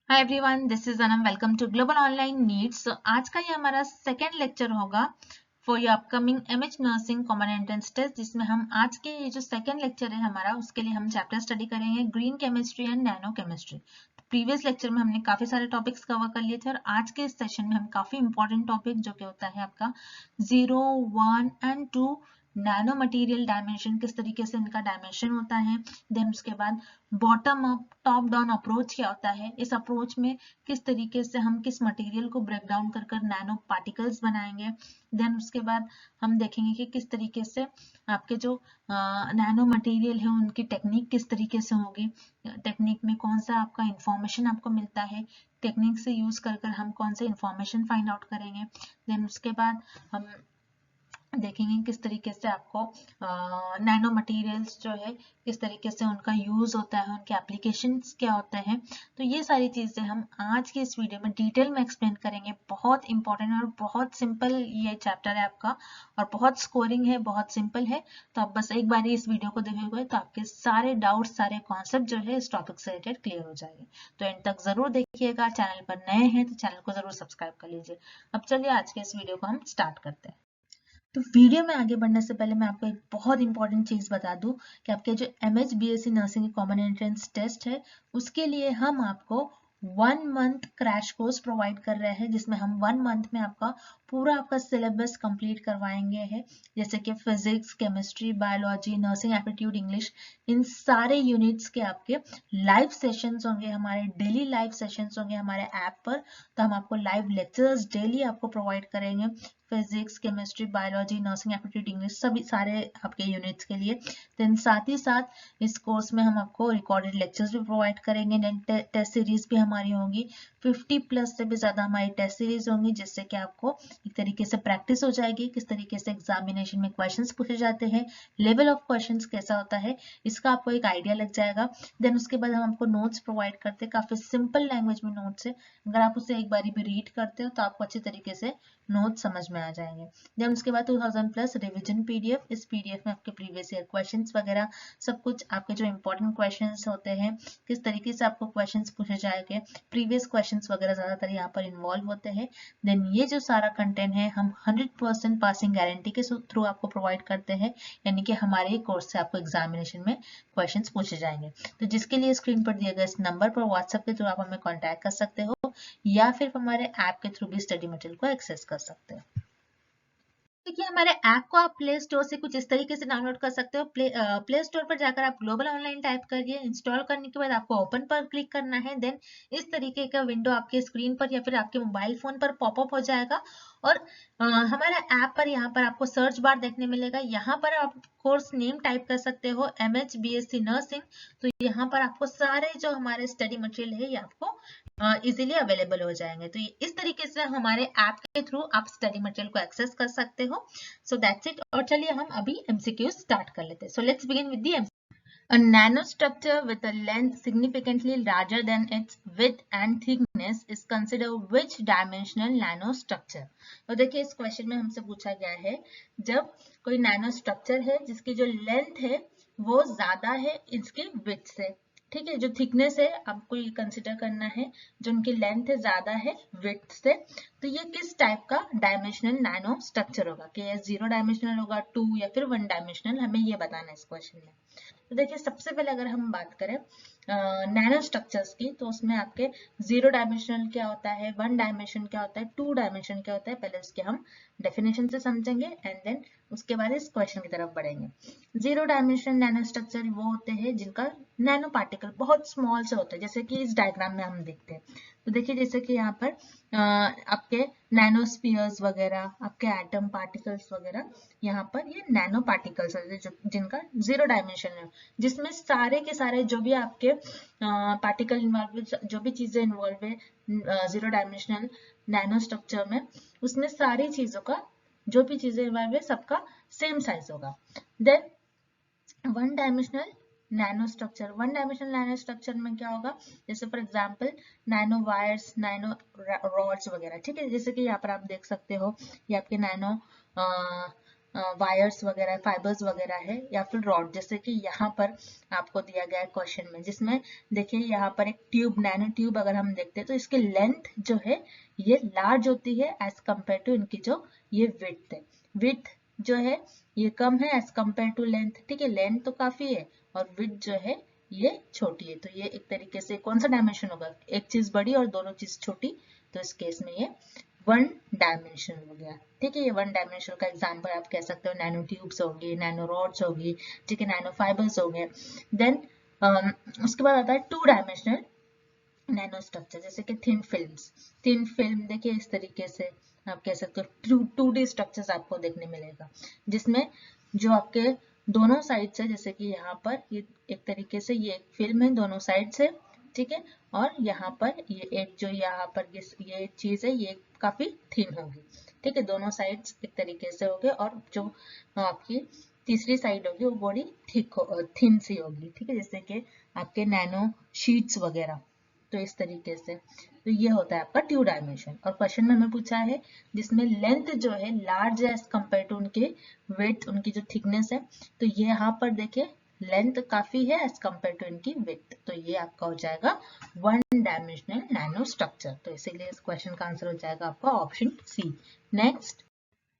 Hi everyone, this is Anam. Welcome to global online needs. आज का ये हमारा सेकेंड लेक्चर होगा for your upcoming MH nursing common entrance test, जिसमें हम आज के ये जो सेकेंड लेक्चर है हमारा, उसके लिए हम चैप्टर स्टडी करेंगे green chemistry and nano chemistry. Previous lecture में हमने काफी सारे टॉपिक्स कवर कर लिए थे और आज के इस सेशन में हम काफी इंपॉर्टेंट टॉपिक जो कि होता है आपका 0, 1 एंड 2 नैनो मटेरियल डायमेंशन, किस तरीके से इनका डायमेंशन होता है। देन उसके बाद bottom up top down approach क्या होता है, इस अप्रोच में किस तरीके से हम किस मटेरियल को ब्रेक डाउन कर कर नैनो पार्टिकल्स बनाएंगे। देन उसके बाद हम देखेंगे कि किस तरीके से आपके जो नैनो मटेरियल है उनकी टेक्निक किस तरीके से होगी, टेक्निक में कौन सा आपका इंफॉर्मेशन आपको मिलता है, टेक्निक से यूज कर कर हम कौन सा इंफॉर्मेशन फाइंड आउट करेंगे। देन उसके बाद हम देखेंगे किस तरीके से आपको नैनो मटेरियल्स जो है किस तरीके से उनका यूज होता है, उनके एप्लीकेशंस क्या होते हैं। तो ये सारी चीजें हम आज के इस वीडियो में डिटेल में एक्सप्लेन करेंगे। बहुत इंपॉर्टेंट और बहुत सिंपल ये चैप्टर है आपका, और बहुत स्कोरिंग है, बहुत सिंपल है। तो आप बस एक बार इस वीडियो को देखे हुए तो आपके सारे डाउट, सारे कॉन्सेप्ट जो है इस टॉपिक से रिलेटेड क्लियर हो जाएंगे। तो एंड तक जरूर देखिएगा। चैनल पर नए हैं तो चैनल को जरूर सब्सक्राइब कर लीजिए। अब चलिए आज के इस वीडियो को हम स्टार्ट करते हैं। तो वीडियो में आगे बढ़ने से पहले मैं आपको एक बहुत इंपॉर्टेंट चीज बता दूं कि आपके जो MH BSc nursing common entrance test है उसके लिए हम आपको 1 मंथ क्रैश कोर्स प्रोवाइड कर रहे हैं, जिसमें हम 1 मंथ में आपका पूरा आपका सिलेबस कंप्लीट करवाएंगे हैं। जैसे कि physics, chemistry, biology, nursing aptitude, English, इन सारे यूनिट्स के आपके लाइव सेशंस होंगे, हमारे डेली लाइव सेशंस होंगे हमारे ऐप पर। तो हम आपको लाइव लेक्चर्स डेली आपको प्रोवाइड करेंगे, physics, chemistry, biology, nursing aptitude, English, सभी सारे आपके यूनिट्स के लिए। देन साथ ही साथ इस कोर्स में हम आपको रिकॉर्डेड लेक्चर्स भी प्रोवाइड करेंगे। देन टेस्ट सीरीज भी हमारी होंगी, 50+ से भी ज्यादा हमारी टेस्ट सीरीज होंगी, जिससे कि आपको एक तरीके से प्रैक्टिस हो जाएगी किस तरीके से एग्जामिनेशन में क्वेश्चंस पूछे जाते हैं, लेवल ऑफ क्वेश्चंस कैसा होता है, इसका आपको एक आइडिया लग जाएगा। देन उसके बाद हम आपको नोट्स प्रोवाइड करते हैं, काफी सिंपल लैंग्वेज में नोट्स है। अगर आप उसे एक बारी भी रीड करते हो तो आपको अच्छी तरीके से नोट समझ में आ जाएंगे। देन उसके बाद 2000+ रिवीजन पीडीएफ, इस पीडीएफ में आपके प्रीवियस ईयर क्वेश्चंस वगैरह सब कुछ, आपके जो इंपॉर्टेंट क्वेश्चंस होते हैं, किस तरीके से आपको क्वेश्चंस पूछे जाएंगे, प्रीवियस क्वेश्चंस वगैरह ज्यादातर यहाँ पर इन्वॉल्व होते हैं। देन ये जो सारा कंटेंट है हम 100% पासिंग गारंटी के थ्रू आपको प्रोवाइड करते हैं, यानी कि हमारे ही कोर्स से आपको एग्जामिनेशन में क्वेश्चंस पूछे जाएंगे। तो जिसके लिए स्क्रीन पर दिए गए इस नंबर पर व्हाट्सएप के थ्रू आप हमें कॉन्टैक्ट कर सकते हो, या फिर हमारे ऐप के थ्रू भी स्टडी मटेरियल को एक्सेस कर सकते हो। देखिए, हमारे ऐप को आप प्ले स्टोर से कुछ इस तरीके से डाउनलोड कर सकते हो। प्ले स्टोर पर जाकर आप ग्लोबल ऑनलाइन टाइप करिए। इंस्टॉल करने के बाद आपको ओपन पर क्लिक करना है। देन इस तरीके का विंडो आपके स्क्रीन पर या फिर आपके मोबाइल फोन पर पॉपअप हो जाएगा, और हमारा ऐप पर यहाँ पर आपको सर्च बार देखने मिलेगा। यहाँ पर आप कोर्स नेम टाइप कर सकते हो, एमएच बीएससी नर्सिंग। तो यहाँ पर आपको सारे जो हमारे स्टडी मटेरियल है ये आपको इजीली अवेलेबल हो जाएंगे। तो इस तरीके से हमारे ऐप के थ्रू आप स्टडी मटेरियल को एक्सेस कर सकते हो। So that's it. और चलिए हम अभी एमसीक्यू स्टार्ट कर लेते हैं। So let's begin with the A nanostructure with a length significantly larger than its width and thickness is considered which dimensional nanostructure? तो देखिए, इस क्वेश्चन में हमसे पूछा गया है, जब कोई नैनो स्ट्रक्चर है जिसकी जो लेंथ है वो ज्यादा है इसके विड्थ से, ठीक है, जो थिकनेस है आपको ये कंसिडर करना है, जो उनकी लेंथ है ज्यादा है विड्थ से, तो ये किस टाइप का डायमेंशनल नैनो स्ट्रक्चर होगा, कि ये 0 डायमेंशनल होगा, 2 या फिर 1 डायमेंशनल, हमें ये बताना है इस क्वेश्चन में। तो देखिए, सबसे पहले अगर हम बात करें नैनो स्ट्रक्चर्स की, तो उसमें आपके 0 डायमेंशनल क्या होता है, 1 डायमेंशन क्या होता है, 2 डायमेंशन क्या होता है, पहले उसके हम डेफिनेशन से समझेंगे एंड देन उसके बाद इस क्वेश्चन की तरफ बढ़ेंगे। 0 डायमेंशनल नैनो स्ट्रक्चर वो होते हैं जिनका नैनो पार्टिकल बहुत स्मॉल से होता है, जैसे कि इस डायग्राम में हम देखते हैं। तो देखिए, जैसे कि यहाँ पर आपके नैनोस्फीयर्स वगैरह, आपके एटम पार्टिकल्स वगैरह, यहाँ पर ये नैनो पार्टिकल्स है जिनका 0 डायमेंशन है, जिसमें सारे के सारे जो भी आपके पार्टिकल इन्वॉल्व, जो भी चीजें इन्वॉल्व है 0 डायमेंशनल नैनो स्ट्रक्चर में, उसमें सारी चीजों का, जो भी चीजें इन्वॉल्व है सबका सेम साइज होगा। Then 1 dimensional nano structure, 1 dimensional nano structure में क्या होगा, जैसे for example nano wires, nano rods वगैरह, ठीक है, जैसे कि यहाँ पर आप देख सकते हो ये आपके नैनो वायर्स वगैरह, फाइबर्स वगैरह है, या फिर रॉड, जैसे कि यहाँ पर आपको दिया गया है क्वेश्चन में, जिसमें देखिए यहाँ पर एक ट्यूब, नैनो ट्यूब अगर हम देखते हैं तो इसकी लेंथ जो है ये लार्ज होती है एज कम्पेयर टू इनकी जो ये विड्थ है। विड्थ जो है ये कम है एज कम्पेयर टू लेंथ, ठीक है, लेंथ तो काफी है और विड्थ जो है ये छोटी है, तो ये एक तरीके से कौन सा डायमेंशन होगा, एक चीज बड़ी और दोनों चीज छोटी, तो इस केस में ये वन डायमेंशन हो गया, ठीक है। ये वन डायमेंशन का एग्जांपल आप कह सकते हो नैनो ट्यूब्स होगी, नैनो रॉड्स होगी, ठीक है, नैनो फाइबर्स हो गए। देन उसके बाद आता है टू डायमेंशनल नैनो स्ट्रक्चर, जैसे कि थिन फिल्म्स। थिन फिल्म देखिए इस तरीके से आप कह सकते हो 2D स्ट्रक्चर्स आपको देखने मिलेगा, जिसमें जो आपके दोनों साइड से, जैसे कि यहाँ पर ये एक तरीके से ये एक फिल्म है दोनों साइड से, ठीक है, और यहाँ पर ये एक जो यहाँ पर ये चीज है ये काफी थिन होगी, ठीक है, दोनों साइड्स एक तरीके से होंगे, और जो आपकी तीसरी साइड होगी वो बड़ी थिन सी होगी, ठीक है, जैसे कि आपके नैनो शीट्स वगैरह, तो इस तरीके से, तो ये होता है आपका टू डायमेंशन। और क्वेश्चन में हमें पूछा है जिसमें लेंथ जो है लार्ज है एज कम्पेयर टू उनके विड्थ, उनकी जो थिकनेस है, तो ये यहाँ पर देखिए लेंथ काफी है एज कम्पेयर टू इनकी विड्थ, तो ये आपका हो जाएगा वन डायमेंशनल नैनो स्ट्रक्चर, तो इसीलिए इस क्वेश्चन का आंसर हो जाएगा आपका option C. Next,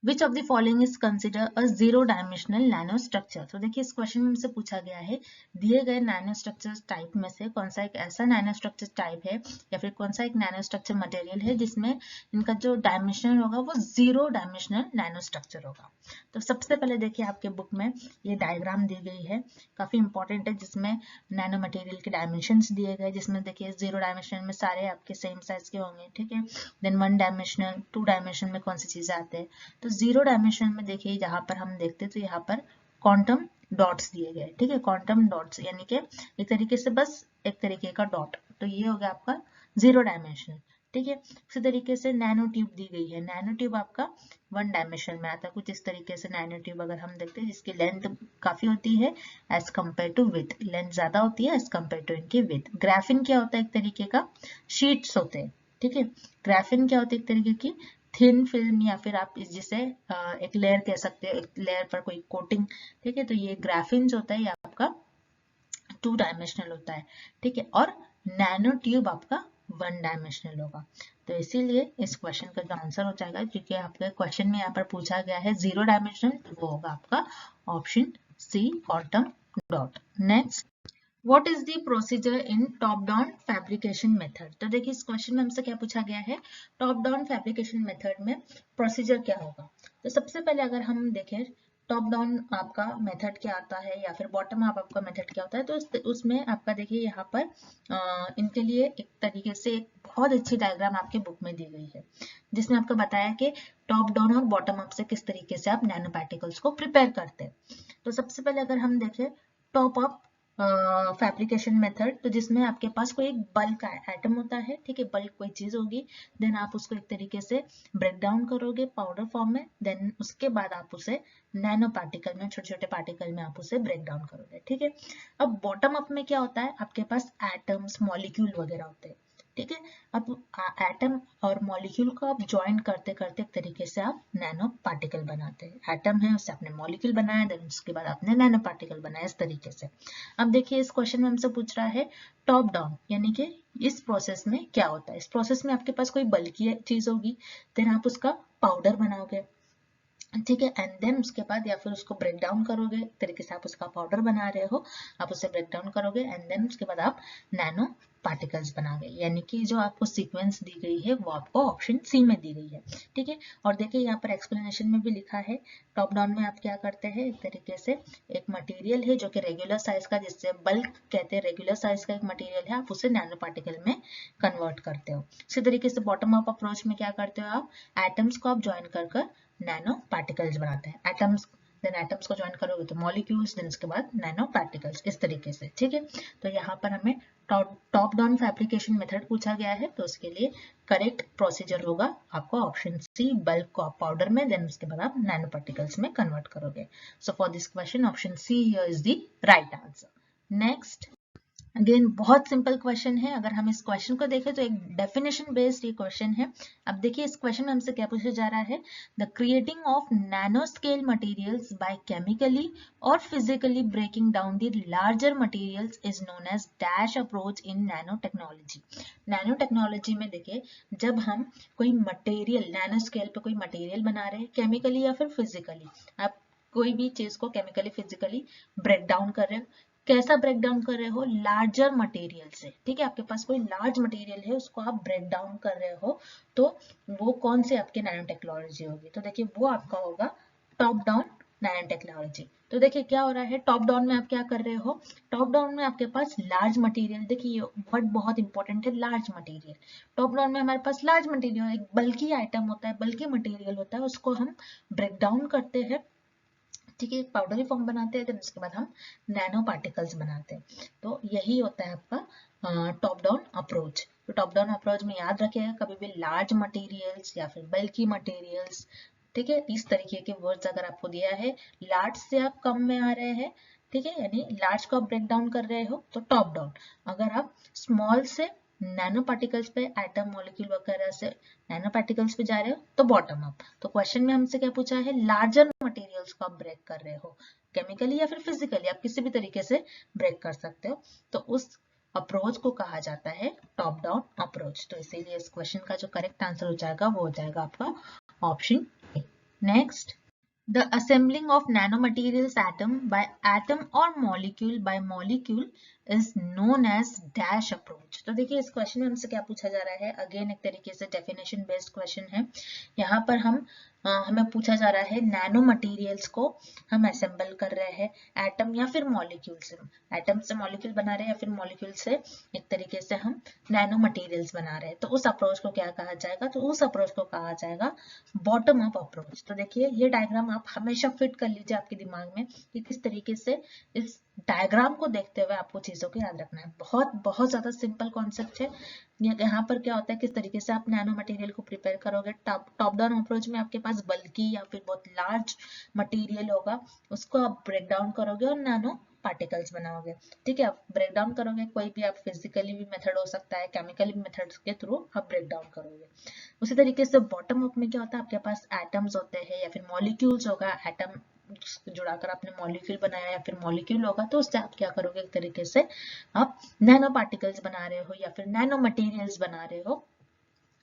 Which of the following is considered a zero dimensional nano structure? तो देखिए इस क्वेश्चन में हमसे पूछा गया है दिए गए नैनो स्ट्रक्चर टाइप में से कौन सा एक ऐसा नैनो स्ट्रक्चर टाइप है या फिर कौन सा एक नैनो स्ट्रक्चर मटेरियल है जिसमें इनका जो डायमेंशनल होगा वो जीरो डायमेंशनल नैनो स्ट्रक्चर होगा। तो सबसे पहले देखिए आपके बुक में ये डायग्राम दी गई है, काफी इंपॉर्टेंट है, जिसमें नैनो मटेरियल के डायमेंशंस दिए गए, जिसमें देखिए जीरो डायमेंशनल में सारे आपके सेम साइज के होंगे, ठीक है। Then one dimensional, two dimension में कौन सी चीजें आते हैं, तो जीरो डायमेंशन में देखिए जहां पर हम देखते हैं तो यहाँ पर क्वांटम डॉट्स दिए गए, ठीक है, क्वांटम डॉट्स यानी कि एक तरीके से बस एक तरीके का डॉट, तो ये हो गया आपका जीरो डायमेंशन, ठीक है। उसी तरीके से नैनो ट्यूब दी गई है, नैनो ट्यूब आपका वन डायमेंशन में आता है, कुछ इस तरीके से नैनो ट्यूब अगर हम देखते हैं जिसकी लेंथ काफी होती है as compare to width, length ज्यादा होती है एज कम्पेयर टू इनकी विड्थ। ग्राफिन क्या होता है, एक तरीके का शीट्स होते हैं, ठीक है, ग्राफिन क्या होती है, एक तरीके की थिन फिल्म, या फिर आप जिसे एक लेयर कह सकते हैं, एक लेयर पर कोई कोटिंग, ठीक है, तो ये ग्राफिन जो होता है ये आपका टू डायमेंशनल होता है, ठीक है, और नैनो ट्यूब आपका वन डायमेंशनल होगा। तो इसीलिए इस क्वेश्चन का जो आंसर हो जाएगा, क्योंकि आपके क्वेश्चन में यहाँ पर पूछा गया है जीरो डायमेंशनल, तो वो होगा आपका option C, quantum dot. Next, What is the procedure in top-down fabrication method? तो देखिए इस क्वेश्चन में हमसे क्या पूछा गया है, टॉप डाउन फैब्रिकेशन मेथड में प्रोसीजर क्या होगा। तो सबसे पहले अगर हम देखें टॉप डाउन आपका मेथड क्या आता है या फिर बॉटम अप आपका मेथड क्या होता है, तो उसमें आपका देखिए यहाँ पर इनके लिए एक तरीके से एक बहुत अच्छी डायग्राम आपके बुक में दी गई है, जिसमें आपको बताया कि टॉप डाउन और बॉटम अप से किस तरीके से आप नैनो पार्टिकल्स को प्रिपेयर करते हैं। तो सबसे पहले अगर हम देखें टॉप अप फैब्रिकेशन मेथड, तो जिसमें आपके पास कोई एक बल्क एटम होता है, ठीक है, बल्क कोई चीज होगी, देन आप उसको एक तरीके से ब्रेक डाउन करोगे पाउडर फॉर्म में, देन उसके बाद आप उसे नैनो पार्टिकल में, छोटे छोटे पार्टिकल में आप उसे ब्रेक डाउन करोगे, ठीक है। अब बॉटम अप में क्या होता है, आपके पास एटम्स, मॉलिक्यूल वगैरह होते हैं, ठीक है। अब एटम और मॉलिक्यूल को आप ज्वाइन करते करते एक तरीके से आप नैनो पार्टिकल बनाते हैं, एटम है उससे आपने मॉलिक्यूल बनाया, देन उसके बाद आपने नैनो पार्टिकल बनाया, इस तरीके से। अब देखिए इस क्वेश्चन में हमसे पूछ रहा है टॉप डाउन, यानी कि इस प्रोसेस में क्या होता है, इस प्रोसेस में आपके पास कोई बल्की चीज होगी, देन आप उसका पाउडर बनाओगे, ठीक है, एंड देन उसके बाद या फिर उसको ब्रेक डाउन करोगे, एक तरीके से आप उसका पाउडर बना रहे हो, आप उसे ब्रेक डाउन करोगे, एंड देन उसके बाद आप नैनो पार्टिकल्स बनाओगे, यानी कि जो आपको सीक्वेंस दी गई है वो आपको ऑप्शन सी में दी गई है, ठीक है। और देखिए यहाँ पर एक्सप्लेनेशन में भी लिखा है टॉप डाउन में आप क्या करते हैं, एक तरीके से एक मटेरियल है जो कि रेगुलर साइज का, जिससे बल्क कहते हैं, रेगुलर साइज का एक मटेरियल है, आप उसे नैनो पार्टिकल में कन्वर्ट करते हो। इसी तरीके से बॉटम अप अप्रोच में क्या करते हो, आप एटम्स को आप ज्वाइन कर नैनो पार्टिकल्स बनाते हैं, एटम्स, देन एटम्स को ज्वाइन करोगे तो मॉलिक्यूल्स, देन उसके बाद नैनो पार्टिकल्स, इस तरीके से, ठीक है। तो यहाँ पर हमें टॉप डाउन फैब्रिकेशन मेथड पूछा गया है, तो उसके लिए करेक्ट प्रोसीजर होगा आपको ऑप्शन सी, बल्क को आप पाउडर में, देन उसके बाद आप नैनो पार्टिकल्स में कन्वर्ट करोगे। So for this question option see here is the right answer. Next, again बहुत सिंपल क्वेश्चन है। अगर हम इस क्वेश्चन को देखें तो एक डेफिनेशन बेस्ड ये क्वेश्चन है। अब देखिए इस क्वेश्चन में हमसे क्या पूछा जा रहा है, the creating of nano scale materials by chemically और physically breaking down the larger materials is known as dash approach in nano technology. Nano technology में देखिए जब हम कोई मटेरियल नैनो स्केल पे कोई मटेरियल बना रहे हैं केमिकली या फिर फिजिकली, आप कोई भी चीज को केमिकली फिजिकली ब्रेक डाउन कर रहे हो, कैसा ब्रेक डाउन कर रहे हो, लार्जर मटेरियल से, ठीक है, आपके पास कोई लार्ज मटेरियल है उसको आप ब्रेक डाउन कर रहे हो, तो वो कौन से आपके नैनो टेक्नोलॉजी होगी, तो देखिए वो आपका होगा टॉप डाउन नैनो टेक्नोलॉजी। तो देखिए क्या हो रहा है, टॉप डाउन में आप क्या कर रहे हो, टॉप डाउन में आपके पास लार्ज मटेरियल, देखिए ये वर्ड बहुत इंपॉर्टेंट है, लार्ज मटेरियल। टॉप डाउन में हमारे पास लार्ज मटेरियल, एक बल्कि आइटम होता है, बल्कि मटेरियल होता है, उसको हम ब्रेक डाउन करते हैं, ठीक है, पाउडरी फॉर्म बनाते हैं, देन उसके बाद हम नैनो पार्टिकल्स बनाते हैं। तो यही होता है आपका टॉप डाउन अप्रोच। तो टॉप डाउन अप्रोच में याद रखिएगा कभी भी लार्ज मटेरियल्स या फिर बल्कि मटेरियल्स, ठीक है, इस तरीके के वर्ड्स अगर आपको दिया है, लार्ज से आप कम में आ रहे हैं, ठीक है, यानी लार्ज को आप ब्रेक डाउन कर रहे हो तो टॉप डाउन, अगर आप स्मॉल से नैनो पार्टिकल्स पे, एटम मॉलिक्यूल वगैरह से नैनो पार्टिकल्स पे जा रहे हो तो बॉटम अप। तो क्वेश्चन में हमसे क्या पूछा है, लार्जर मटेरियल्स को आप ब्रेक कर रहे हो केमिकली या फिर फिजिकली, आप किसी भी तरीके से ब्रेक कर सकते हो, तो उस अप्रोच को कहा जाता है टॉप डाउन अप्रोच। तो इसीलिए इस क्वेश्चन का जो करेक्ट आंसर हो जाएगा वो हो जाएगा आपका option A. Next, the assembling of nanomaterials atom or molecule by molecule is known as dash approach। तो देखिए इस क्वेश्चन में हमसे क्या पूछा जा रहा है, अगेन एक तरीके से डेफिनेशन बेस्ड क्वेश्चन है। यहाँ पर हमें पूछा जा रहा है नैनो मटेरियल्स को हम असेंबल कर रहे हैं एटम या फिर मॉलिक्यूल से, एटम से मॉलिक्यूल बना रहे हैं या फिर मॉलिक्यूल से एक तरीके से हम नैनो मटेरियल्स बना रहे हैं, तो उस अप्रोच को क्या कहा जाएगा, तो उस अप्रोच को कहा जाएगा बॉटम अप अप्रोच। तो देखिए ये डायग्राम आप हमेशा फिट कर लीजिए आपके दिमाग में कि किस तरीके से इस डायग्राम को देखते हुए आपको चीजों को याद रखना है। बहुत बहुत ज्यादा सिंपल कॉन्सेप्ट है। यहाँ पर क्या होता है, किस तरीके से आप नैनो मटेरियल को प्रिपेयर करोगे, टॉप डाउन अप्रोच में आपके पास बल्कि या फिर बहुत लार्ज मटेरियल होगा, उसको आप ब्रेक डाउन करोगे और नैनो पार्टिकल्स बनाओगे, ठीक है, आप ब्रेक डाउन करोगे, कोई भी आप फिजिकली भी मेथड हो सकता है, केमिकली मेथड के थ्रू आप ब्रेक डाउन करोगे। उसी तरीके से बॉटम अप में क्या होता है, आपके पास एटम्स होते हैं या फिर मॉलिक्यूल्स होगा, एटम जुड़ाकर आपने मॉलिक्यूल बनाया या फिर मॉलिक्यूल होगा, तो उससे आप क्या करोगे, एक तरीके से आप नैनो पार्टिकल्स बना रहे हो या फिर नैनो मटेरियल्स बना रहे हो,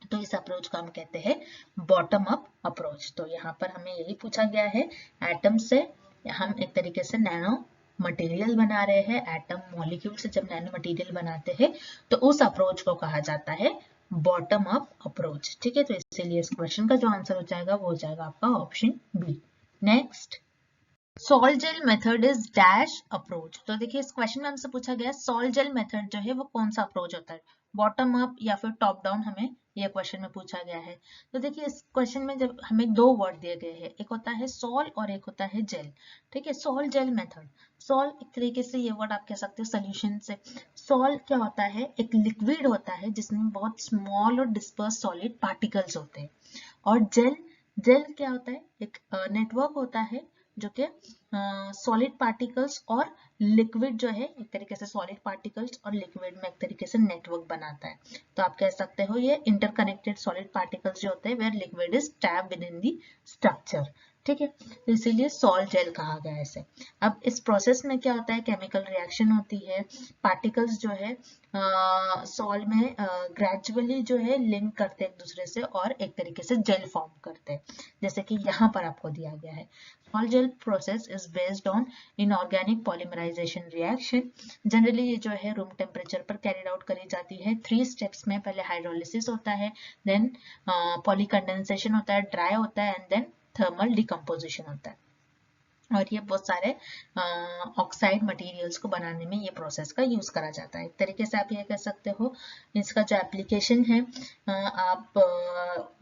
तो इस अप्रोच को हम कहते हैं बॉटम अप अप्रोच। तो यहाँ पर हमें यही पूछा गया है, एटम से हम एक तरीके से नैनो मटेरियल बना रहे हैं, एटम मॉलिक्यूल से जब नैनो मटेरियल बनाते हैं तो उस अप्रोच को कहा जाता है बॉटम अप अप्रोच, ठीक है। तो इसीलिए इस क्वेश्चन का जो आंसर हो जाएगा वो हो जाएगा आपका option B. Next, sol gel method is dash approach. तो देखिए इस क्वेश्चन में हमसे पूछा गया सॉल्ट जेल मेथड जो है वो कौन सा अप्रोच होता है, बॉटम अप या फिर टॉप डाउन, हमें ये क्वेश्चन में पूछा गया है। तो देखिए इस क्वेश्चन में जब हमें दो वर्ड दिए गए हैं, एक होता है सॉल और एक होता है जेल, ठीक है। सॉल्ट जेल मेथड, सॉल एक तरीके से ये वर्ड आप कह सकते हो सोल्यूशन से। सॉल क्या होता है, एक लिक्विड होता है जिसमें बहुत स्मॉल और डिस्पर्स सॉलिड पार्टिकल्स होते हैं, और जेल, जेल क्या होता है, एक नेटवर्क होता है जो कि सॉलिड पार्टिकल्स और लिक्विड जो है, एक तरीके से सॉलिड पार्टिकल्स और लिक्विड में एक तरीके से नेटवर्क बनाता है। तो आप कह सकते हो ये इंटरकनेक्टेड सॉलिड पार्टिकल्स जो होते हैं where liquid is trapped within the structure, ठीक है। तो इसीलिए सॉल्ट जेल कहा गया है इसे। अब इस प्रोसेस में क्या होता है, केमिकल रिएक्शन होती है, पार्टिकल्स जो है सॉल्ट में ग्रेजुअली जो है लिंक करते हैं एक दूसरे से और एक तरीके से जेल फॉर्म करते हैं, जैसे कि यहाँ पर आपको दिया गया है। All gel process is based on inorganic polymerization reaction। Generally ये जो है रूम टेम्परेचर पर कैरिड आउट करी जाती है 3 स्टेप्स में। पहले हाइड्रोलिसिस होता है, देन पॉलीकंडेंसेशन होता है, ड्राई होता है, एंड देन थर्मल डिकम्पोजिशन होता है। और ये बहुत सारे ऑक्साइड मटेरियल्स को बनाने में ये प्रोसेस का यूज करा जाता है। एक तरीके से आप ये कह सकते हो इसका जो एप्लीकेशन है, आप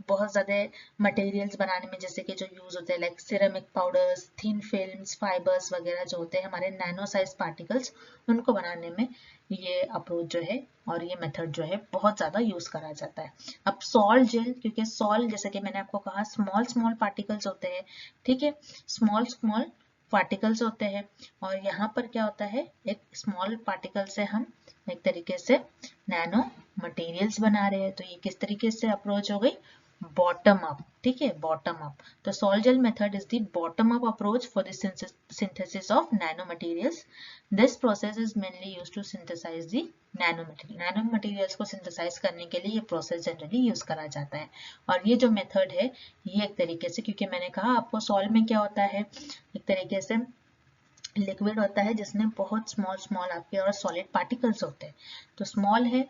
बहुत ज़्यादा मटेरियल्स बनाने में जैसे कि जो यूज होते हैं like ceramic powders, thin films, fibres वगैरह जो होते हैं हमारे नैनो साइज पार्टिकल्स, उनको बनाने में ये अप्रोच जो है और ये मेथड जो है बहुत ज़्यादा यूज करा जाता है। अब सॉल्ट जेल, क्योंकि सॉल्ट जैसे कि मैंने आपको कहा स्मॉल स्मॉल पार्टिकल्स होते हैं, ठीक है, स्मॉल स्मॉल पार्टिकल्स होते हैं और यहाँ पर क्या होता है, एक स्मॉल पार्टिकल से हम एक तरीके से नैनो मटेरियल्स बना रहे हैं। तो ये किस तरीके से अप्रोच हो गई, बॉटम अप, ठीक है, बॉटम अप। तो Sol-Gel method is the bottom up approach for the synthesis of nanomaterials. This process is mainly used to synthesize the nanomaterial. Nanomaterials को synthesize करने के लिए ये process generally use करा जाता है। और ये जो method है ये एक तरीके से, क्योंकि मैंने कहा आपको सॉल में क्या होता है, एक तरीके से लिक्विड होता है जिसमें बहुत स्मॉल आपके और सॉलिड पार्टिकल्स होते हैं। तो स्मॉल है,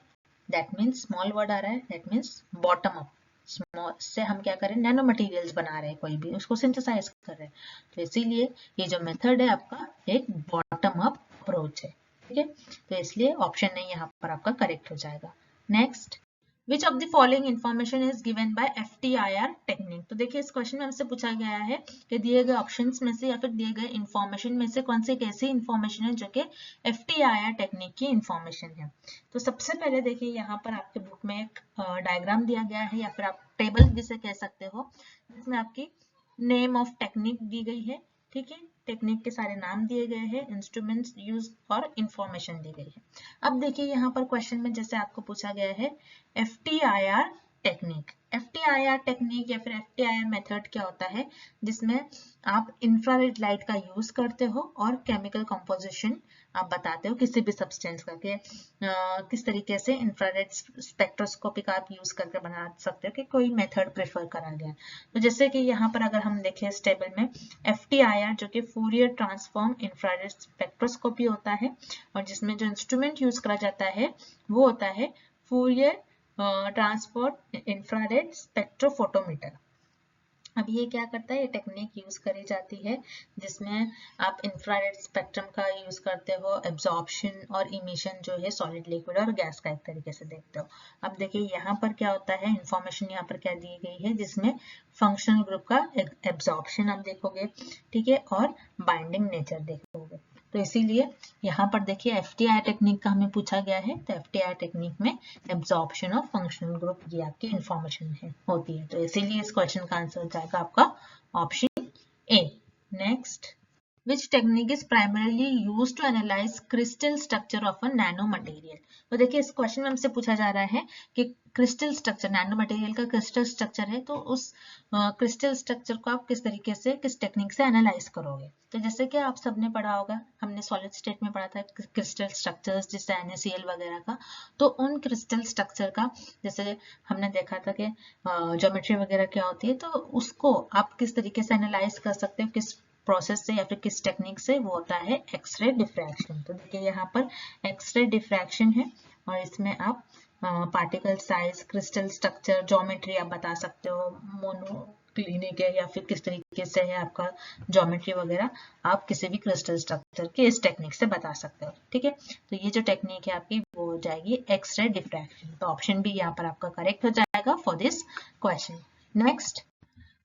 दैट मीन्स स्मॉल वर्ड आ रहा है, that means bottom up. Small से हम क्या करें, नैनो मटेरियल्स बना रहे हैं, कोई भी उसको सिंथेसाइज कर रहे हैं। तो इसीलिए ये जो मेथड है आपका एक बॉटम अप अप्रोच है, ठीक है। तो इसलिए ऑप्शन नहीं यहाँ पर आपका करेक्ट हो जाएगा। Next, Which of the following information is given by FTIR technique? तो देखिए इस क्वेश्चन में हमसे पूछा गया है कि दिए गए ऑप्शंस में से या फिर दिए गए इंफॉर्मेशन में से कौन सी एक ऐसी इंफॉर्मेशन है जो कि FTIR टेक्निक की इंफॉर्मेशन है। तो सबसे पहले देखिए यहाँ पर आपके बुक में एक डायग्राम दिया गया है या फिर आप टेबल जिसे कह सकते हो, जिसमें आपकी नेम ऑफ टेक्निक दी गई है, ठीक है, टेक्निक के सारे नाम दिए गए हैं, इंस्ट्रूमेंट्स यूज और इंफॉर्मेशन दी गई है। अब देखिए यहाँ पर क्वेश्चन में जैसे आपको पूछा गया है FTIR टेक्निक। FTIR टेक्निक या फिर FTIR मेथड क्या होता है, जिसमें आप इंफ्रारेड लाइट का यूज करते हो और केमिकल कंपोजिशन आप बताते हो किसी भी सब्सटेंस का, कि किस तरीके से इंफ्रारेड स्पेक्ट्रोस्कोपी का आप यूज करके बना सकते हो कि कोई मेथड प्रेफर करा गया। तो जैसे कि यहाँ पर अगर हम देखें इस टेबल में, FTIR जो कि फूरियर ट्रांसफॉर्म इंफ्रारेड स्पेक्ट्रोस्कोपी होता है और जिसमें जो इंस्ट्रूमेंट यूज करा जाता है वो होता है फूरियर ट्रांसफॉर्म इंफ्रारेड स्पेक्ट्रोफोटोमीटर। अब ये क्या करता है, ये टेक्निक यूज करी जाती है जिसमें आप इंफ्रारेड स्पेक्ट्रम का यूज करते हो, एब्जॉर्प्शन और इमिशन जो है सॉलिड, लिक्विड और गैस का एक तरीके से देखते हो। अब देखिए यहाँ पर क्या होता है, इंफॉर्मेशन यहाँ पर क्या दी गई है, जिसमें फंक्शनल ग्रुप का एब्जॉर्प्शन आप देखोगे, ठीक है, और बाइंडिंग नेचर देखोगे। तो इसीलिए यहाँ पर देखिए FTIR टेक्निक का हमें पूछा गया है, तो FTIR टेक्निक में एब्जॉर्प्शन ऑफ फंक्शनल ग्रुप ये आपकी इंफॉर्मेशन है होती है। तो इसीलिए इस क्वेश्चन का आंसर हो जाएगा आपका option A. Next, which technique is primarily used to analyze crystal structure of a nano material? तो देखिए इस क्वेश्चन में हमसे पूछा जा रहा है कि क्रिस्टल स्ट्रक्चर, नैनो मटेरियल का क्रिस्टल स्ट्रक्चर है, तो उस क्रिस्टल स्ट्रक्चर को आप किस तरीके से, किस टेक्निक से एनालाइज करोगे। तो जैसे कि आप सबने पढ़ा होगा, हमने सॉलिड स्टेट में पढ़ा था क्रिस्टल स्ट्रक्चर्स जैसे NaCl वगैरह का, तो उन क्रिस्टल स्ट्रक्चर का जैसे हमने देखा था कि ज्योमेट्री वगैरह क्या होती है, तो उसको आप किस तरीके से एनालाइज कर सकते हो, किस प्रोसेस से या फिर किस टेक्निक से, वो होता है एक्सरे डिफ्रैक्शन। तो देखिए यहाँ पर एक्सरे डिफ्रैक्शन है और इसमें आप particle size, crystal structure, geometry आप बता सकते हो, मोनोक्लिनिक है या फिर किस तरीके से है आपका ज्योमेट्री वगैरह, आप किसी भी क्रिस्टल स्ट्रक्चर के इस टेक्निक से बता सकते हो, ठीक है। तो ये जो टेक्निक है आपकी वो हो जाएगी एक्सरे डिफ्रैक्शन। तो ऑप्शन बी यहाँ पर आपका करेक्ट हो जाएगा for this question. Next,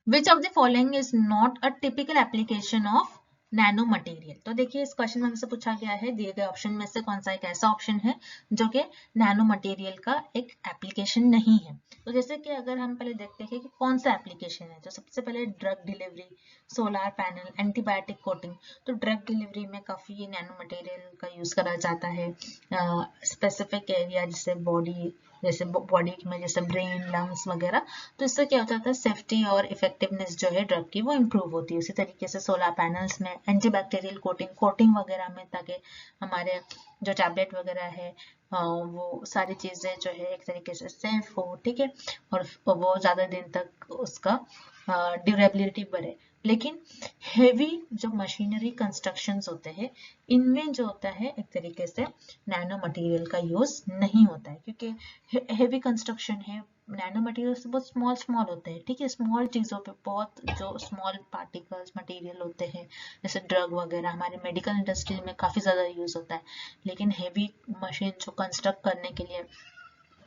Which of the following is not a typical application of nano material? तो देखिए इस क्वेश्चन में हमसे पूछा गया है, दिए गए ऑप्शन में से कौन सा एक ऐसा ऑप्शन है जो कि नैनो मटेरियल का एक एप्लीकेशन नहीं है। तो जैसे कि अगर हम पहले देखते हैं कि कौन सा एप्लीकेशन है, तो सबसे पहले drug delivery, solar panel, antibiotic coating. तो ड्रग डिलीवरी में काफी नैनो मटेरियल का यूज करा जाता है, स्पेसिफिक एरिया जैसे बॉडी, जैसे बॉडी में जैसे ब्रेन, लंग्स वगैरह। तो इससे क्या हो जाता है, सेफ्टी और इफेक्टिवनेस जो है ड्रग की वो इम्प्रूव होती है। उसी तरीके से सोलर पैनल्स में एंटीबैक्टीरियल कोटिंग वगैरह में, ताकि हमारे जो टैबलेट वगैरह है वो सारी चीजें जो है एक तरीके से सेफ हो, ठीक है, और वो ज्यादा दिन तक उसका ड्यूरेबिलिटी बढ़े। लेकिन हेवी जो मशीनरी कंस्ट्रक्शंस होते हैं, इनमें जो होता है एक तरीके से नैनो मटेरियल का यूज नहीं होता है, क्योंकि हेवी कंस्ट्रक्शन है, नैनो मटेरियल बहुत स्मॉल होते हैं, ठीक है, स्मॉल चीजों पे बहुत जो स्मॉल पार्टिकल्स मटेरियल होते हैं, जैसे ड्रग वगैरह हमारे मेडिकल इंडस्ट्री में काफी ज्यादा यूज होता है। लेकिन हेवी मशीन जो कंस्ट्रक्ट करने के लिए,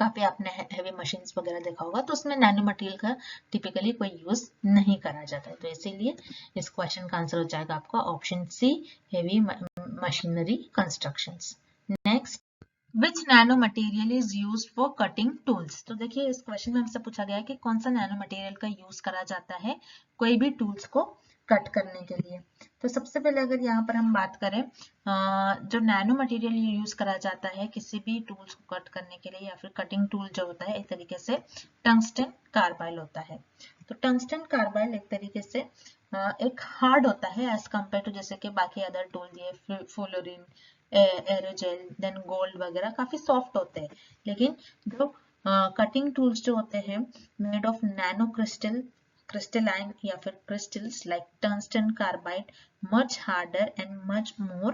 काफी आपने हेवी मशीन्स वगैरह देखा होगा, तो उसमें नैनो मटेरियल का टिपिकली कोई यूज नहीं करा जाता है। तो इसीलिए इस क्वेश्चन का आंसर हो जाएगा आपका option C, heavy machinery constructions. Next, Which nano material is used for cutting tools? तो देखिए इस क्वेश्चन में हमसे पूछा गया है कि कौन सा नैनो मटेरियल का यूज करा जाता है कोई भी टूल्स को कट करने के लिए। तो सबसे पहले अगर यहाँ पर हम बात करें, जो नैनो मटेरियल यूज करा जाता है किसी भी टूल्स को कट करने के लिए या फिर कटिंग टूल जो होता है एक तरीके से टंगस्टन कार्बाइल होता है। तो टंगस्टन कार्बाइल एक तरीके से एक हार्ड होता है एज कम्पेयर टू जैसे कि बाकी अदर टूल ये फ्लोरीन, एरोजेल, देन गोल्ड वगैरह काफी सॉफ्ट होते हैं। लेकिन जो कटिंग टूल्स जो होते हैं मेड ऑफ नैनो crystalline या फिर crystals like tungsten carbide much harder and much more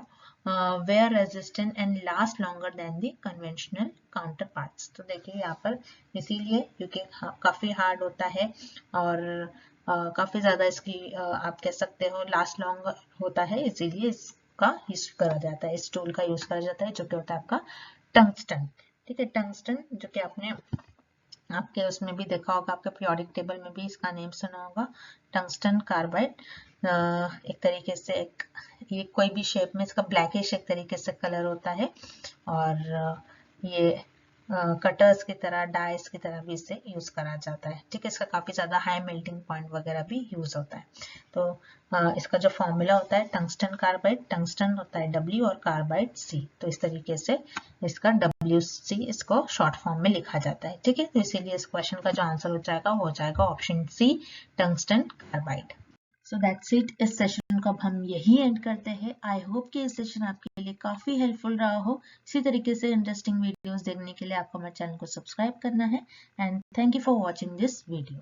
wear resistant and last longer than the conventional counterparts। तो देखिए यहाँ पर इसीलिए क्योंकि काफी हार्ड होता है और काफी ज्यादा इसकी आप कह सकते हो लास्ट लॉन्ग होता है, इसीलिए इसका यूज करा जाता है, इस टूल का यूज करा जाता है जो कि होता है आपका टंगस्टन। ठीक है, टंगस्टन जो कि आपके उसमें भी देखा होगा, आपके पीरियोडिक टेबल में भी इसका नेम सुना होगा, टंगस्टन कार्बाइड। एक तरीके से ये कोई भी शेप में इसका ब्लैकिश एक तरीके से कलर होता है और ये कटर्स की तरह, डाइस की तरह भी इसे यूज करा जाता है। ठीक है, इसका काफी ज्यादा हाई मेल्टिंग पॉइंट वगैरह भी यूज होता है। तो इसका जो फॉर्मूला होता है टंगस्टन कार्बाइड, टंगस्टन होता है W और कार्बाइड C, तो इस तरीके से इसका WC इसको शॉर्ट फॉर्म में लिखा जाता है। ठीक है, तो इसीलिए इस क्वेश्चन का जो आंसर हो जाएगा option C, tungsten carbide. So that's it, इस सेशन को अब हम यही एंड करते हैं। आई होप कि इस सेशन आपके लिए काफी हेल्पफुल रहा हो। इसी तरीके से इंटरेस्टिंग वीडियोस देखने के लिए आपको हमारे चैनल को सब्सक्राइब करना है and thank you for watching this video.